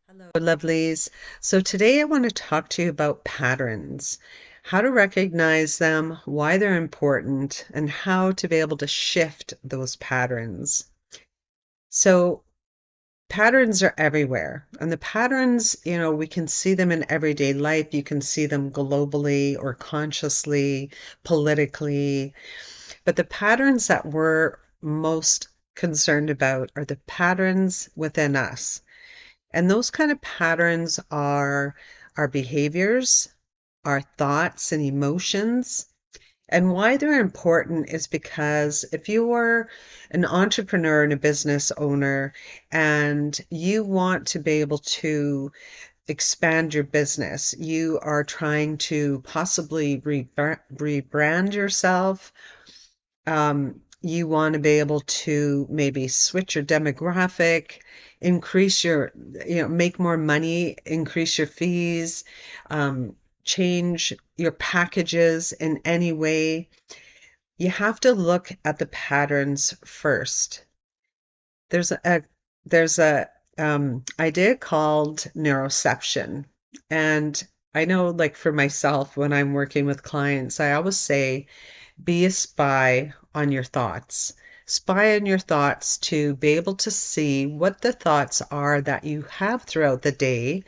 Hello, lovelies. So today I want to talk to you about patterns, how to recognize them, why they're important, and how to be able to shift those patterns. So patterns are everywhere, and the patterns, we can see them in everyday life. You can see them globally or consciously, politically, but the patterns that we're most concerned about are the patterns within us. And those kind of patterns are our behaviors, our thoughts and emotions. And why they're important is because if you are an entrepreneur and a business owner and you want to be able to expand your business, you are trying to possibly rebrand yourself. You want to be able to maybe switch your demographic, increase your, make more money, increase your fees, um, change your packages in any way. You have to look at the patterns first. There's a there's a idea called neuroception, and I know, like for myself, when I'm working with clients, I always say be a spy on your thoughts. Spy on your thoughts to be able to see what the thoughts are that you have throughout the day,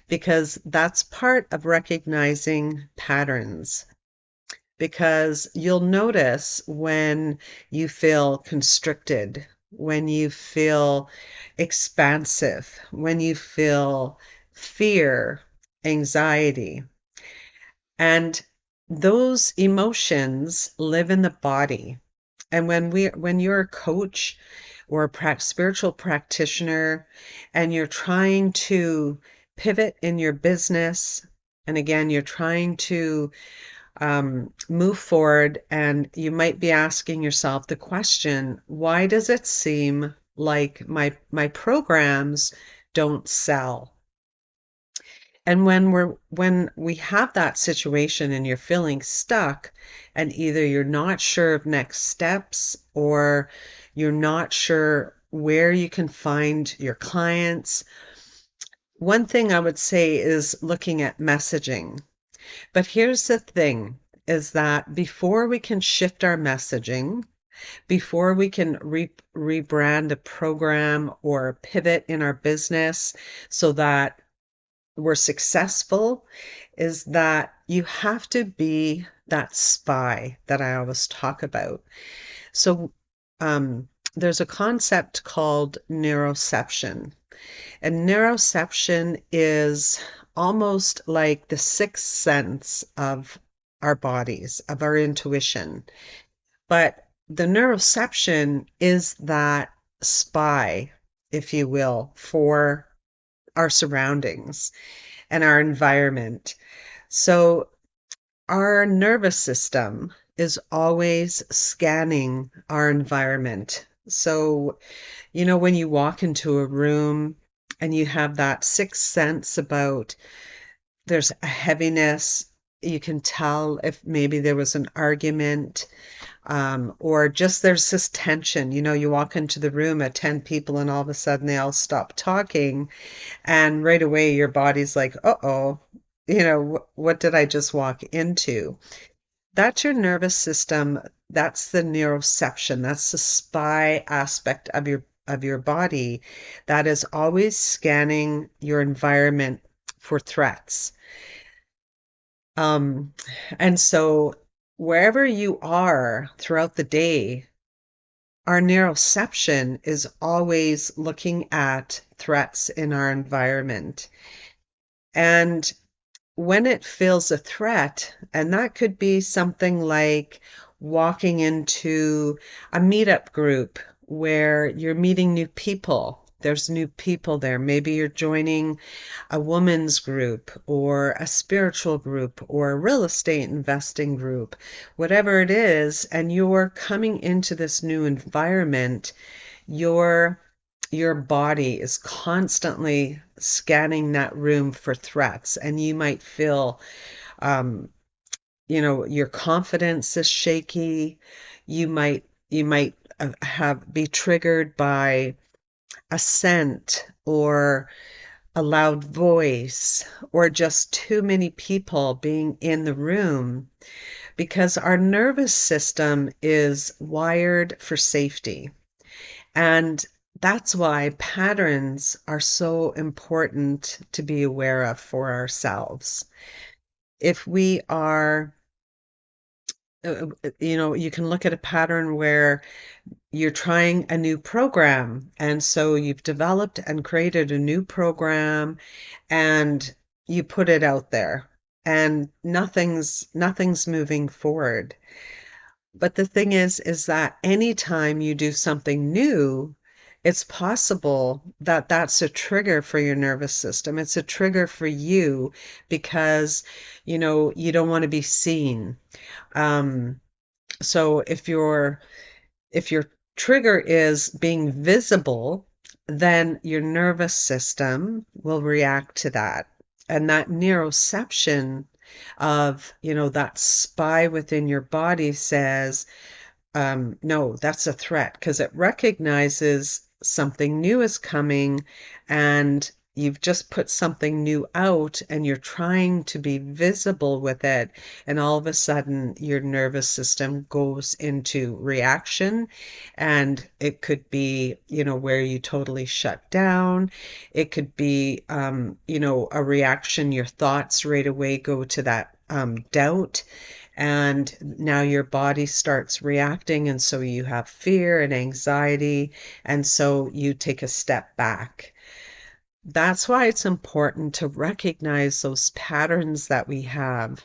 because that's part of recognizing patterns. Because you'll notice when you feel constricted, when you feel expansive, when you feel fear, anxiety. And those emotions live in the body. And when you're a coach or a spiritual practitioner and you're trying to pivot in your business, and again, you're trying to move forward, and you might be asking yourself the question, why does it seem like my programs don't sell? And when we have that situation and you're feeling stuck and either you're not sure of next steps or you're not sure where you can find your clients, one thing I would say is looking at messaging. But here's the thing is that before we can shift our messaging, before we can rebrand a program or pivot in our business so that we're successful, is that you have to be that spy that I always talk about. So there's a concept called neuroception. And neuroception is almost like the sixth sense of our bodies, of our intuition. But the neuroception is that spy, if you will, for our surroundings and our environment. So our nervous system is always scanning our environment. So, when you walk into a room and you have that sixth sense about there's a heaviness, you can tell if maybe there was an argument, or just there's this tension. You walk into the room at 10 people and all of a sudden they all stop talking, and right away your body's like, uh-oh, what did I just walk into? That's your nervous system. That's the neuroception. That's the spy aspect of your body that is always scanning your environment for threats. Um, and so wherever you are throughout the day, our neuroception is always looking at threats in our environment. And when it feels a threat, and that could be something like walking into a meetup group where you're meeting new people. There's new people there. Maybe you're joining a women's group or a spiritual group or a real estate investing group, whatever it is, and you're coming into this new environment, your your body is constantly scanning that room for threats, and you might feel, um, your confidence is shaky. You might have be triggered by a scent or a loud voice, or just too many people being in the room, because our nervous system is wired for safety. And that's why patterns are so important to be aware of for ourselves. If we are, you can look at a pattern where you're trying a new program, and so you've developed and created a new program and you put it out there and nothing's moving forward. But the thing is that anytime you do something new, it's possible that that's a trigger for your nervous system. It's a trigger for you because, you don't want to be seen. Um, so if your trigger is being visible, then your nervous system will react to that. And that neuroception of, that spy within your body says, no, that's a threat because it recognizes something new is coming and you've just put something new out and you're trying to be visible with it. And all of a sudden, your nervous system goes into reaction. And it could be, where you totally shut down. It could be, a reaction. Your thoughts right away go to that doubt, and now your body starts reacting, and so you have fear and anxiety, and so you take a step back. That's why it's important to recognize those patterns that we have.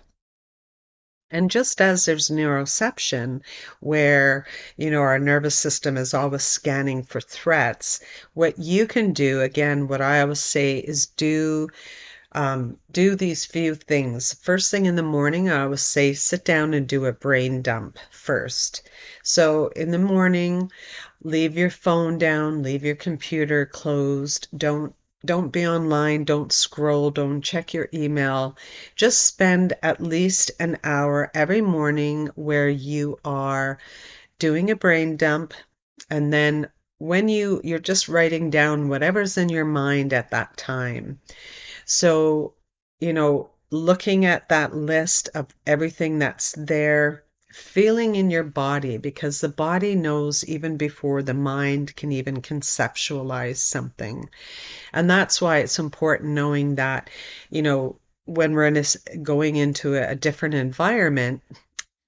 And just as there's neuroception, where, our nervous system is always scanning for threats, what you can do, again, what I always say is do these few things. First thing in the morning, I always say sit down and do a brain dump first. So in the morning, leave your phone down, leave your computer closed. Don't be online, don't scroll, don't check your email. Just spend at least an hour every morning where you are doing a brain dump, and then when you're just writing down whatever's in your mind at that time. So, looking at that list of everything that's there, feeling in your body, because the body knows even before the mind can even conceptualize something. And that's why it's important knowing that, when we're going into a different environment,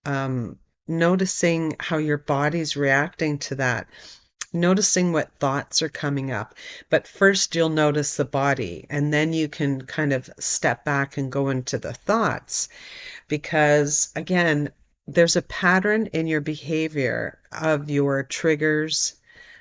um, noticing how your body's reacting to that, noticing what thoughts are coming up. But first, you'll notice the body, and then you can kind of step back and go into the thoughts. Because, again, there's a pattern in your behavior of your triggers,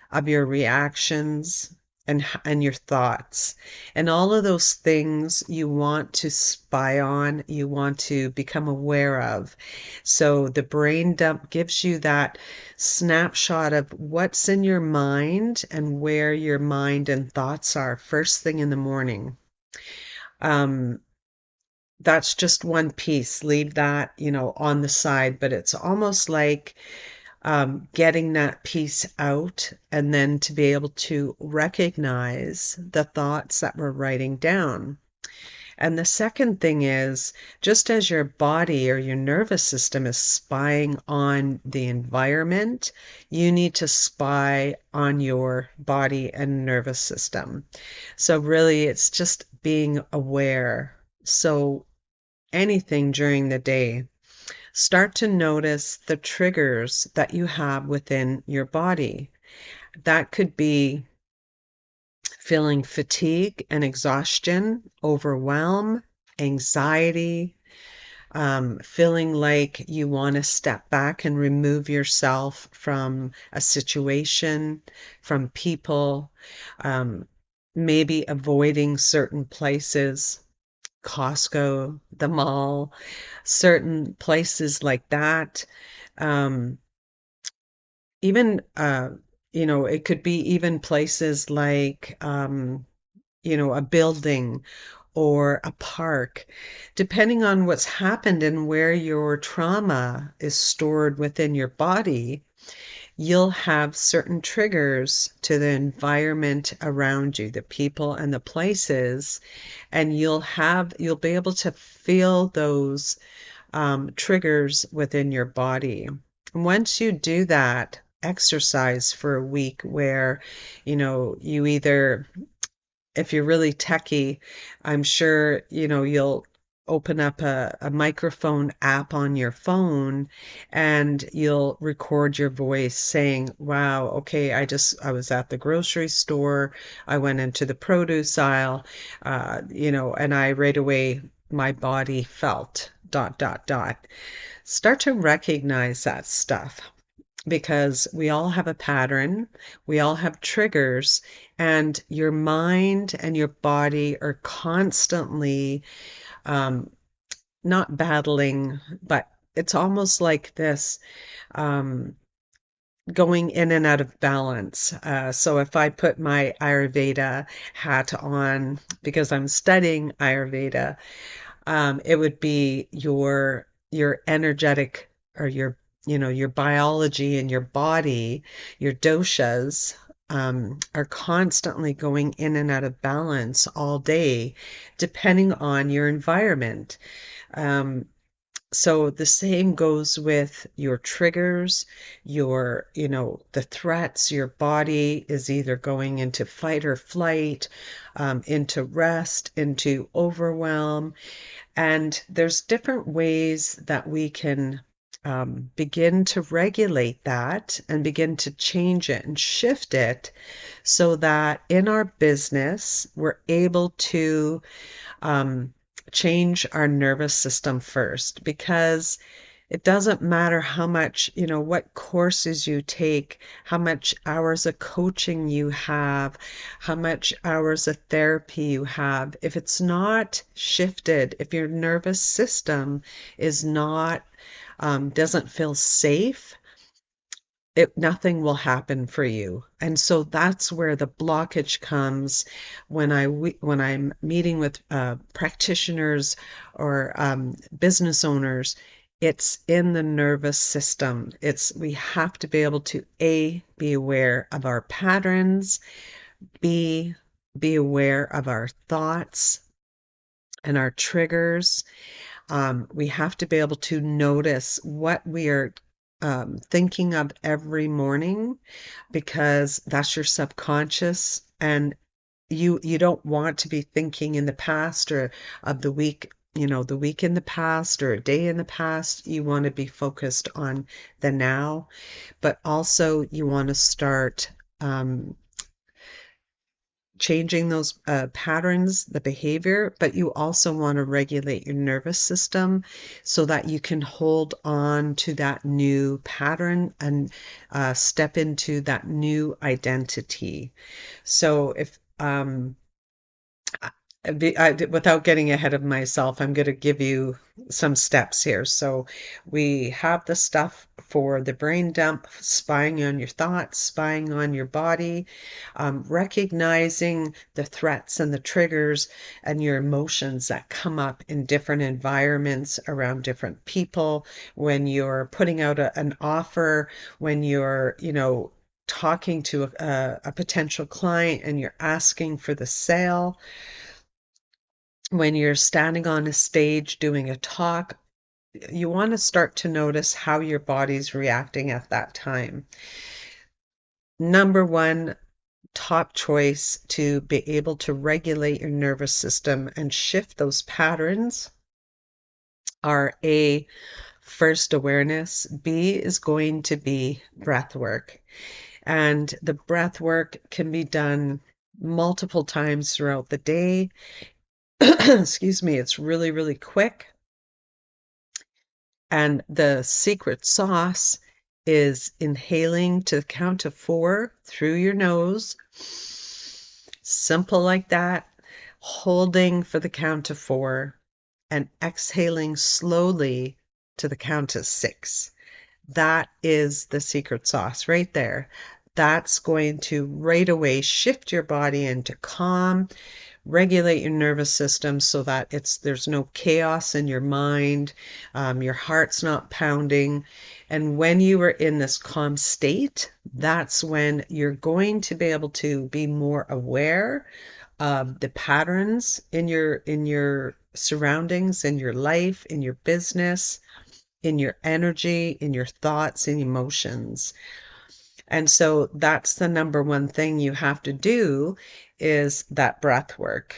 of your reactions, and your thoughts. And all of those things you want to spy on, you want to become aware of. So the brain dump gives you that snapshot of what's in your mind and where your mind and thoughts are first thing in the morning. That's just one piece. Leave that, on the side, but it's almost like getting that piece out, and then to be able to recognize the thoughts that we're writing down. And the second thing is, just as your body or your nervous system is spying on the environment, you need to spy on your body and nervous system. So really, it's just being aware. So anything during the day, start to notice the triggers that you have within your body. That could be feeling fatigue and exhaustion, overwhelm, anxiety, feeling like you want to step back and remove yourself from a situation, from people, maybe avoiding certain places, Costco, the mall, certain places like that. Um, even, it could be even places like, a building or a park, depending on what's happened and where your trauma is stored within your body. you'll have certain triggers to the environment around you, the people and the places, and you'll be able to feel those triggers within your body. Once you do that exercise for a week where, you either, if you're really techie, I'm sure, you'll open up a microphone app on your phone and you'll record your voice saying, wow, okay, I was at the grocery store, I went into the produce aisle, and I right away, my body felt dot, dot, dot. Start to recognize that stuff because we all have a pattern, we all have triggers, and your mind and your body are constantly um, not battling, but it's almost like this um, going in and out of balance. So if I put my Ayurveda hat on because I'm studying Ayurveda, it would be your energetic or your biology and your body, your doshas, are constantly going in and out of balance all day, depending on your environment. Um, so the same goes with your triggers, the threats. Your body is either going into fight or flight, into rest, into overwhelm. And there's different ways that we can begin to regulate that and begin to change it and shift it so that in our business, we're able to um, change our nervous system first because it doesn't matter how much, what courses you take, how much hours of coaching you have, how much hours of therapy you have. If it's not shifted, if your nervous system is not, doesn't feel safe, nothing will happen for you. And so that's where the blockage comes when I'm meeting with practitioners or business owners. It's in the nervous system. We have to be able to be aware of our patterns, be aware of our thoughts and our triggers. We have to be able to notice what we are thinking of every morning because that's your subconscious, and you don't want to be thinking in the past or of the week, the week in the past or a day in the past. You want to be focused on the now, but also you want to start changing those patterns, the behavior, but you also want to regulate your nervous system so that you can hold on to that new pattern and step into that new identity. So if without getting ahead of myself, I'm going to give you some steps here. So we have the stuff for the brain dump, spying on your thoughts, spying on your body, recognizing the threats and the triggers and your emotions that come up in different environments around different people, when you're putting out an offer, when you're, talking to a potential client and you're asking for the sale, when you're standing on a stage doing a talk. You want to start to notice how your body's reacting at that time. Number one, top choice to be able to regulate your nervous system and shift those patterns are A, first awareness. B is going to be breath work. And the breath work can be done multiple times throughout the day. Excuse me, it's really, really quick. And the secret sauce is inhaling to the count of 4 through your nose. Simple like that. Holding for the count of 4 and exhaling slowly to the count of 6. That is the secret sauce right there. That's going to right away shift your body into calm, regulate your nervous system so that there's no chaos in your mind, your heart's not pounding. And when you are in this calm state, that's when you're going to be able to be more aware of the patterns in your surroundings, in your life, in your business, in your energy, in your thoughts and emotions. And so that's the number one thing you have to do is that breath work.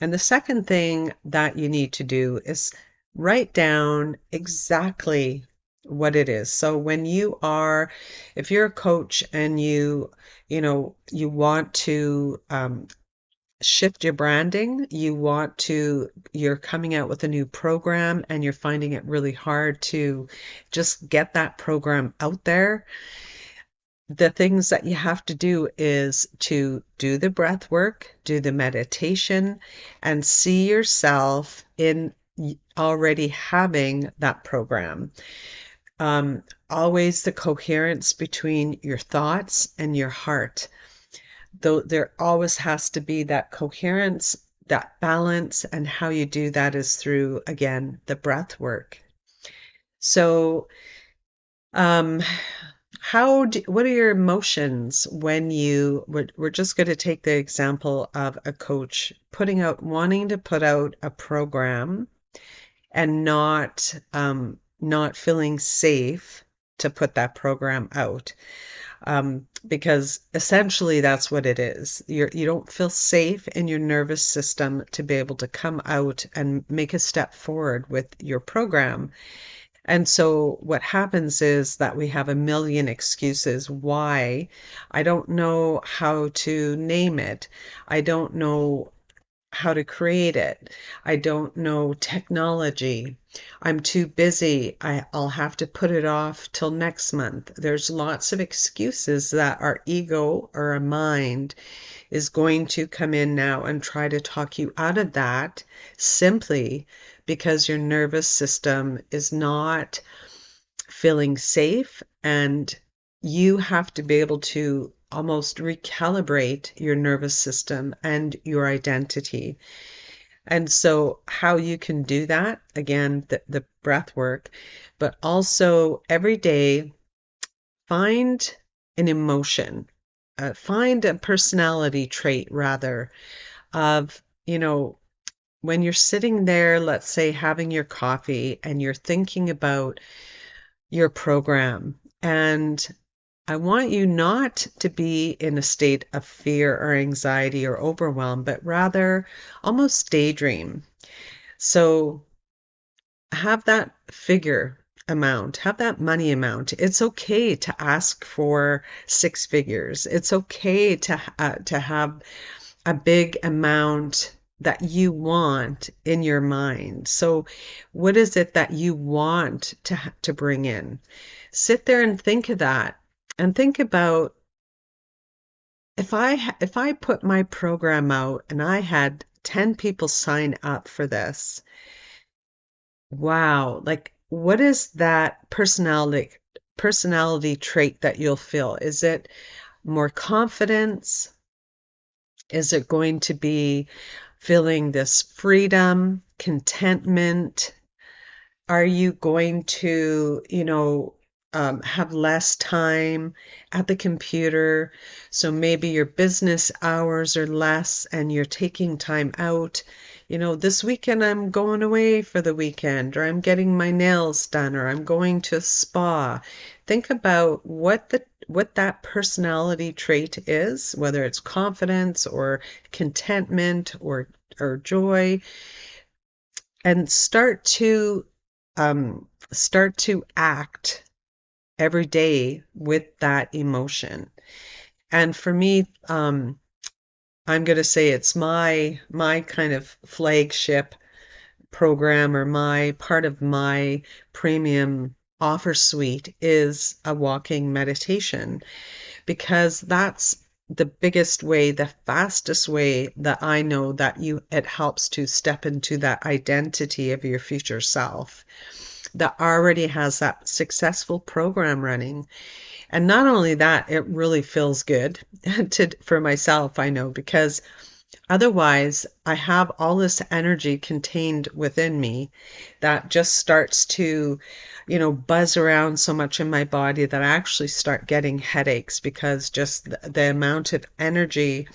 And the second thing that you need to do is write down exactly what it is. So if you're a coach and you want to shift your branding, you're coming out with a new program and you're finding it really hard to just get that program out there, the things that you have to do is to do the breath work, do the meditation, and see yourself in already having that program. Always the coherence between your thoughts and your heart. Though there always has to be that coherence, that balance, and how you do that is through, again, the breath work. So, what are your emotions when we're just going to take the example of a coach wanting to put out a program and not feeling safe to put that program out. Because essentially that's what it is. You don't feel safe in your nervous system to be able to come out and make a step forward with your program. And so what happens is that we have a million excuses why. I don't know how to name it. I don't know how to create it. I don't know technology. I'm too busy. I'll have to put it off till next month. There's lots of excuses that our ego or our mind is going to come in now and try to talk you out of that simply because your nervous system is not feeling safe, and you have to be able to almost recalibrate your nervous system and your identity. And so how you can do that, again, the breath work, but also every day find an emotion, find a personality trait rather of, when you're sitting there, let's say having your coffee and you're thinking about your program. And I want you not to be in a state of fear or anxiety or overwhelm, but rather almost daydream. So have that figure amount, have that money amount. It's okay to ask for six figures. It's okay to have a big amount that you want in your mind. So what is it that you want to bring in? Sit there and think of that, and think about if I put my program out and I had 10 people sign up for this. Wow, like what is that personality trait that you'll feel? Is it more confidence? Is it going to be feeling this freedom, contentment? Are you going to, have less time at the computer? So maybe your business hours are less and you're taking time out. This weekend I'm going away for the weekend, or I'm getting my nails done, or I'm going to a spa. Think about what that personality trait is, whether it's confidence or contentment or joy, and start to act every day with that emotion. And for me, I'm going to say it's my kind of flagship program, or my part of my premium offer suite is a walking meditation, because that's the biggest way, the fastest way that I know that it helps to step into that identity of your future self that already has that successful program running. And not only that, it really feels good for myself, I know, because Otherwise, I have all this energy contained within me that just starts to, buzz around so much in my body that I actually start getting headaches because just the amount of energy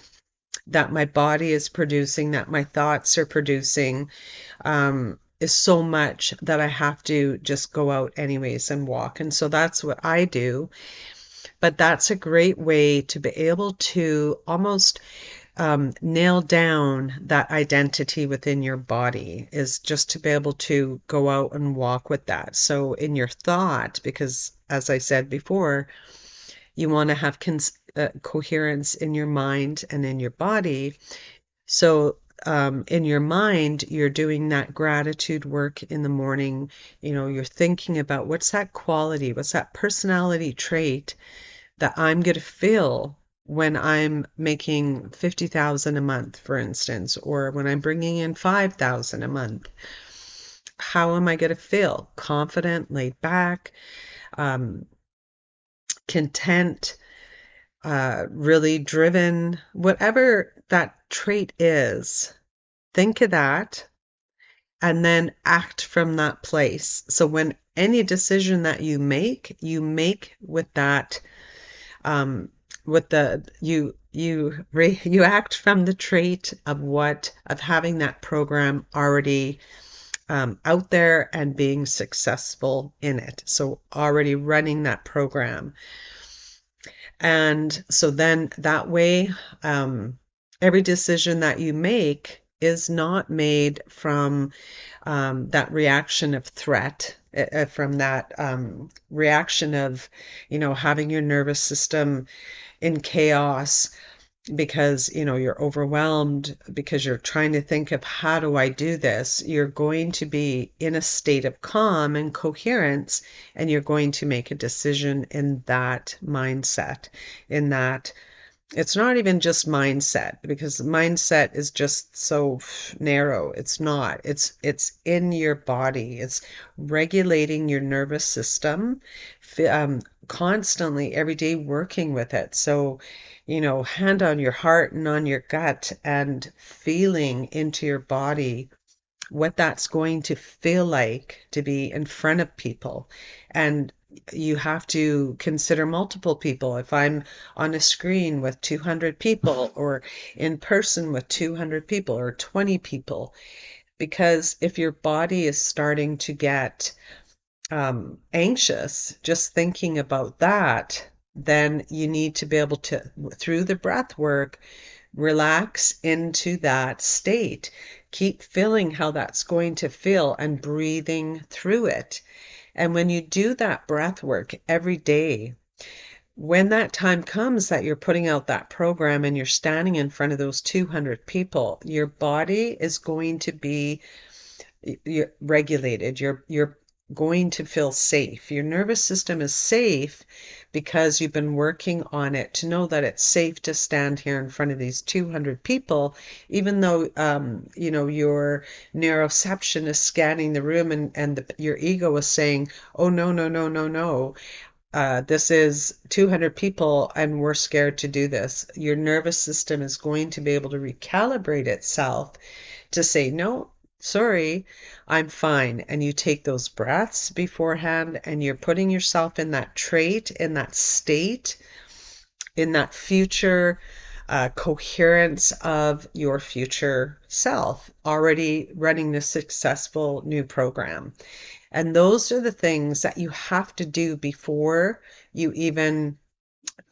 that my body is producing, that my thoughts are producing, is so much that I have to just go out anyways and walk. And so that's what I do. But that's a great way to be able to almost nail down that identity within your body, is just to be able to go out and walk with that. So in your thought, because as I said before, you want to have coherence in your mind and in your body. So in your mind, you're doing that gratitude work in the morning. You're thinking about what's that quality, what's that personality trait that I'm going to feel when I'm making 50,000 a month, for instance, or when I'm bringing in 5,000 a month. How am I going to feel? Confident, laid back, um, content, really driven, whatever that trait is. Think of that and then act from that place. So when any decision that you make with that, with the you act from the trait of having that program already out there and being successful in it. So already running that program. And so then that way, every decision that you make is not made from that reaction of threat, from that reaction of, having your nervous system in chaos because, you're overwhelmed, because you're trying to think of how do I do this. You're going to be in a state of calm and coherence, and you're going to make a decision in that mindset, in that it's not even just mindset, because mindset is just so narrow. It's not. It's in your body. It's regulating your nervous system, constantly every day working with it. So, hand on your heart and on your gut and feeling into your body what that's going to feel like to be in front of people. And you have to consider multiple people. If I'm on a screen with 200 people, or in person with 200 people or 20 people, because if your body is starting to get anxious just thinking about that, then you need to be able to, through the breath work, relax into that state. Keep feeling how that's going to feel and breathing through it. And when you do that breath work every day, when that time comes that you're putting out that program and you're standing in front of those 200 people, your body is going to be regulated. You're going to feel safe. Your nervous system is safe because you've been working on it to know that it's safe to stand here in front of these 200 people, even though, your neuroception is scanning the room, and your ego is saying, oh, no, no, no, no, no. This is 200 people and we're scared to do this. Your nervous system is going to be able to recalibrate itself to say, no, sorry, I'm fine. And you take those breaths beforehand and you're putting yourself in that trait, in that state, in that future coherence of your future self, already running the successful new program. And those are the things that you have to do before you even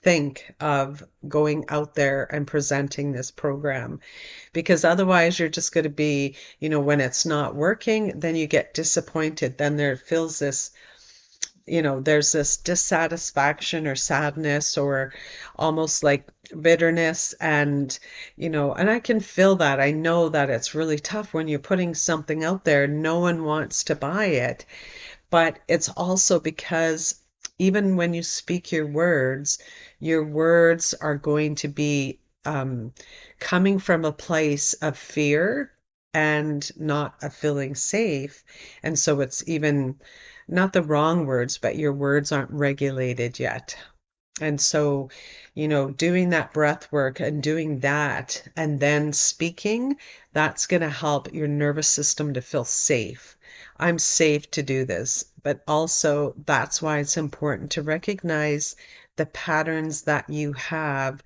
think of going out there and presenting this program, because otherwise you're just going to be, when it's not working, then you get disappointed. Then there feels this, there's this dissatisfaction or sadness or almost like bitterness. And, and I can feel that. I know that it's really tough when you're putting something out there. No one wants to buy it. But it's also because even when you speak your words are going to be coming from a place of fear and not a feeling safe. And so it's even not the wrong words, but your words aren't regulated yet. And so, doing that breath work and doing that and then speaking, that's going to help your nervous system to feel safe. I'm safe to do this, but also that's why it's important to recognize the patterns that you have,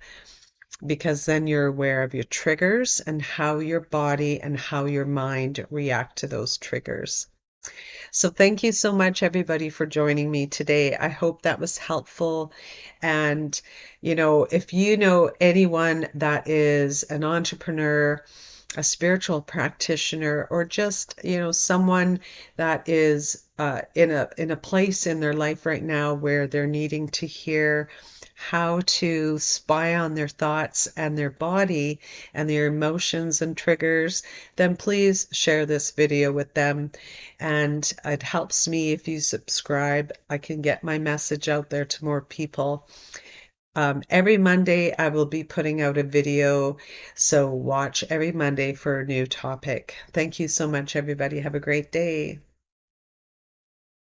because then you're aware of your triggers and how your body and how your mind react to those triggers. So thank you so much, everybody, for joining me today. I hope that was helpful. And, if you know anyone that is an entrepreneur, a spiritual practitioner, or just, someone that is in a place in their life right now where they're needing to hear how to spy on their thoughts and their body and their emotions and triggers, then please share this video with them. And it helps me if you subscribe. I can get my message out there to more people. Every Monday, I will be putting out a video, so watch every Monday for a new topic. Thank you so much, everybody. Have a great day.